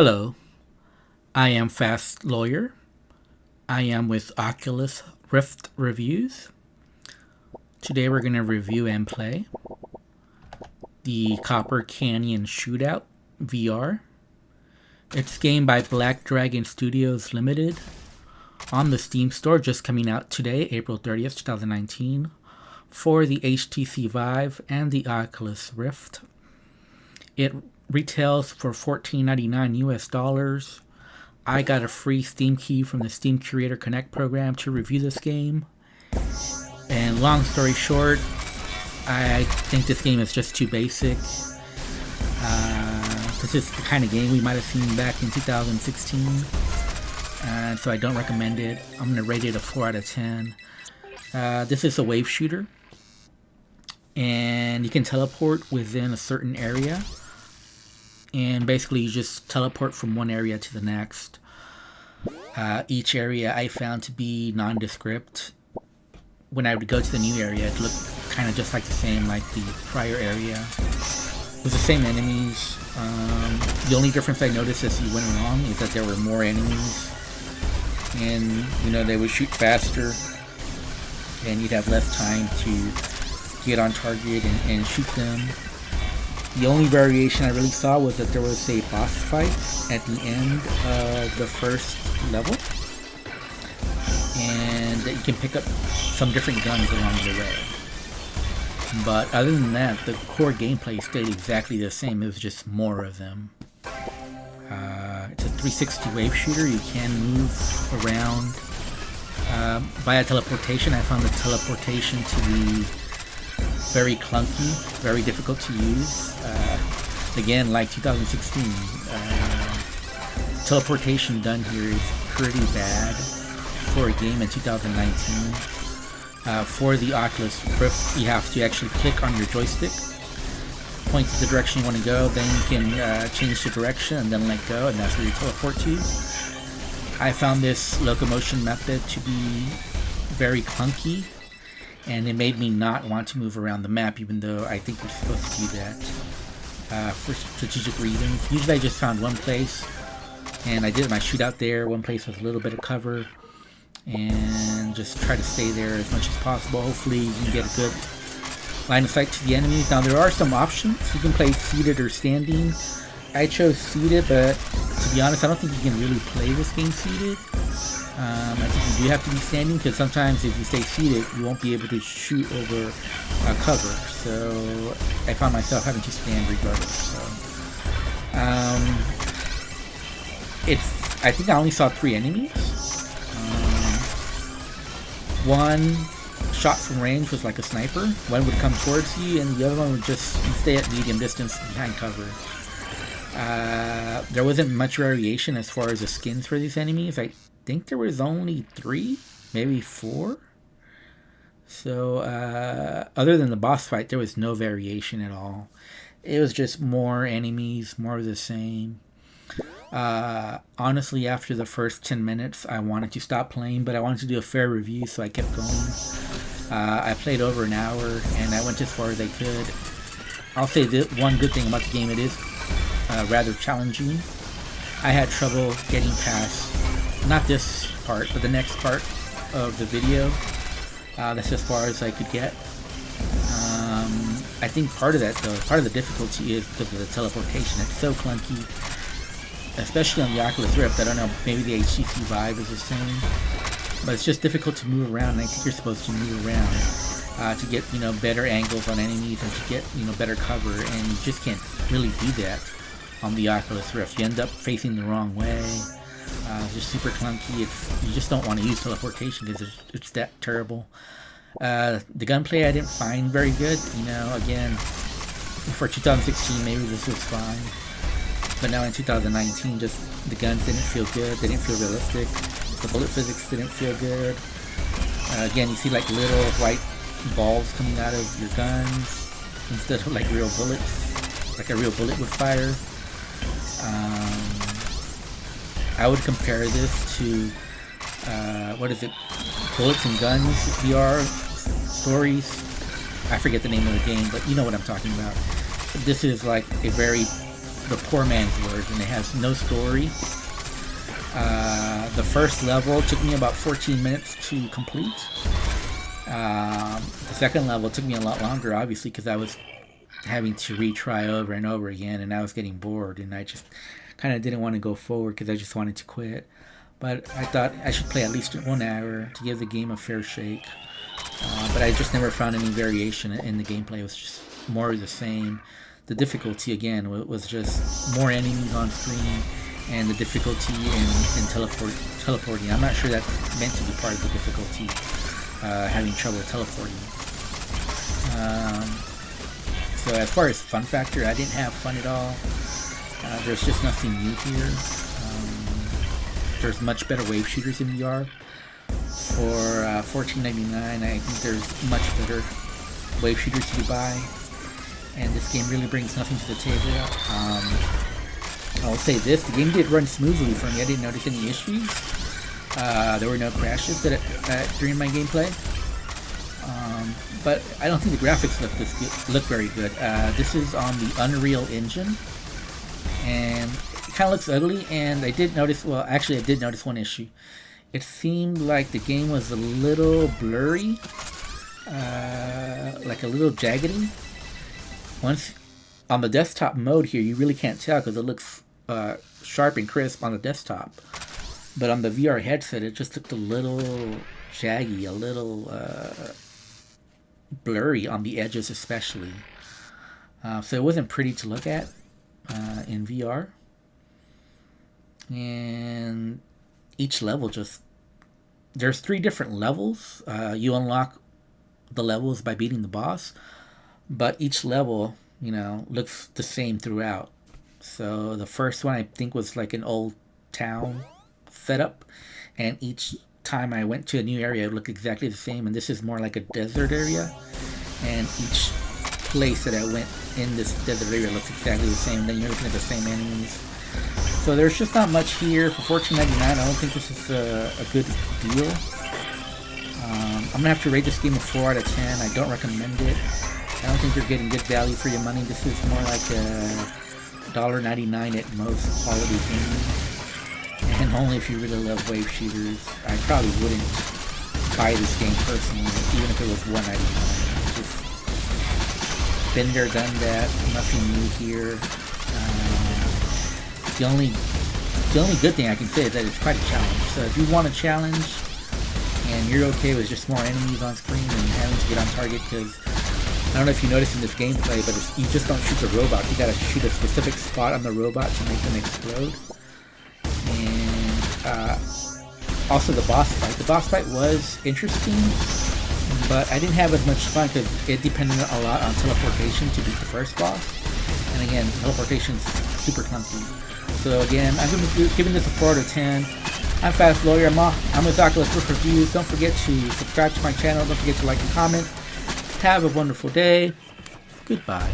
Hello, I am Fast Lawyer. I am with Oculus Rift Reviews. Today we're going to review and play the Copper Canyon Shootout VR. It's a game by Black Dragon Studios Limited on the Steam store, just coming out today, April 30th, 2019, for the HTC Vive and the Oculus Rift. It retails for $14.99 US. I got a free Steam key from the Steam Curator Connect program to review this game. And long story short, I think this game is just too basic. This is the kind of game we might have seen back in 2016. So I don't recommend it. I'm going to rate it a 4 out of 10. This is a wave shooter. And you can teleport within a certain area. And basically you just teleport from one area to the next. Each area I found to be nondescript. When I would go to the new area, it looked kind of just like the same, like the prior area. With the same enemies. The only difference I noticed as you went along is that there were more enemies. And, you know, they would shoot faster. And you'd have less time to get on target and shoot them. The only variation I really saw was that there was a boss fight at the end of the first level. And that you can pick up some different guns along the way. But other than that, the core gameplay stayed exactly the same. It was just more of them. It's a 360 wave shooter. You can move around via teleportation. I found the teleportation to be very clunky, very difficult to use. Again, like 2016, teleportation done here is pretty bad for a game in 2019. For the Oculus Rift, you have to actually click on your joystick, point to the direction you want to go, then you can change the direction and then let go, and that's where you teleport to. I found this locomotion method to be very clunky, and it made me not want to move around the map, even though I think you're supposed to do that for strategic reasons. Usually I just found one place, and I did my shootout there, one place with a little bit of cover, and just try to stay there as much as possible. Hopefully you can get a good line of sight to the enemies. Now there are some options. You can play seated or standing. I chose seated, but to be honest, I don't think you can really play this game seated. I think you do have to be standing, because sometimes if you stay seated, you won't be able to shoot over cover. So I found myself having to stand regardless. So I think I only saw 3 enemies. One shot from range was like a sniper. One would come towards you, and the other one would just stay at medium distance behind cover. There wasn't much variation as far as the skins for these enemies. I think there was only 3, maybe 4. So other than the boss fight, there was no variation at all. It was just more enemies, more of the same. Honestly, after the first 10 minutes, I wanted to stop playing, but I wanted to do a fair review, so I kept going. I played over an hour, and I went as far as I could. I'll say that one good thing about the game, it is rather challenging. I had trouble getting past, not this part, but the next part of the video. That's as far as I could get. I think part of that, though, part of the difficulty is because of the teleportation. It's so clunky, especially on the Oculus Rift. I don't know, maybe the HTC Vive is the same, but it's just difficult to move around, and I think you're supposed to move around to get, you know, better angles on enemies and to get, you know, better cover, and you just can't really do that on the Oculus Rift. You end up facing the wrong way. It's just super clunky. You just don't want to use teleportation because it's that terrible. The gunplay I didn't find very good. You know, again, for 2016 maybe this was fine, but now in 2019, just the guns didn't feel good. They didn't feel realistic. The bullet physics didn't feel good. Again, you see like little white balls coming out of your guns instead of like real bullets, like a real bullet would fire. I would compare this to what is it? Bullets and Guns VR stories. I forget the name of the game, but you know what I'm talking about. This is like a very the poor man's version. It has no story. The first level took me about 14 minutes to complete. The second level took me a lot longer, obviously, because I was having to retry over and over again, and I was getting bored, and I just kind of didn't want to go forward because I just wanted to quit. But I thought I should play at least 1 hour to give the game a fair shake. But I just never found any variation in the gameplay. It was just more of the same. The difficulty, again, was just more enemies on screen, and the difficulty in teleporting. I'm not sure that's meant to be part of the difficulty, having trouble teleporting. So as far as fun factor, I didn't have fun at all. There's just nothing new here. There's much better wave shooters in VR. For $14.99, I think there's much better wave shooters to buy, and this game really brings nothing to the table. I'll say this, the game did run smoothly for me. I didn't notice any issues. There were no crashes during my gameplay. But I don't think the graphics look very good. This is on the Unreal Engine, and it kind of looks ugly, and I did notice, well, actually I did notice one issue. It seemed like the game was a little blurry, like a little jaggedy. Once on the desktop mode here, you really can't tell because it looks sharp and crisp on the desktop. But on the VR headset, it just looked a little jaggy, a little blurry on the edges especially. So it wasn't pretty to look at in VR. And each level there's 3 different levels. You unlock the levels by beating the boss, but each level, looks the same throughout. So the first one I think was like an old town setup, and each time I went to a new area it looked exactly the same, and this is more like a desert area, and each place that I went in this desert area looks exactly the same. Then you're looking at the same enemies. So there's just not much here for $14.99. I don't think this is a good deal. I'm gonna have to rate this game a 4 out of 10. I don't recommend it. I don't think you're getting good value for your money. This is more like a $1.99 at most quality game, and only if you really love wave shooters. I probably wouldn't buy this game personally, even if it was $1.99. Just been there, done that. Nothing new here. The only good thing I can say is that it's quite a challenge. So if you want a challenge and you're okay with just more enemies on screen and having to get on target, because I don't know if you noticed in this gameplay, but you just don't shoot the robots. You gotta shoot a specific spot on the robot to make them explode. And also the boss fight. The boss fight was interesting, but I didn't have as much fun because it depended a lot on teleportation to beat the first boss. And again, teleportation's super clunky. So again, I'm giving this a 4 out of 10. I'm Fast Lawyer. I'm with Oculus Rift Reviews. Don't forget to subscribe to my channel. Don't forget to like and comment. Have a wonderful day. Goodbye.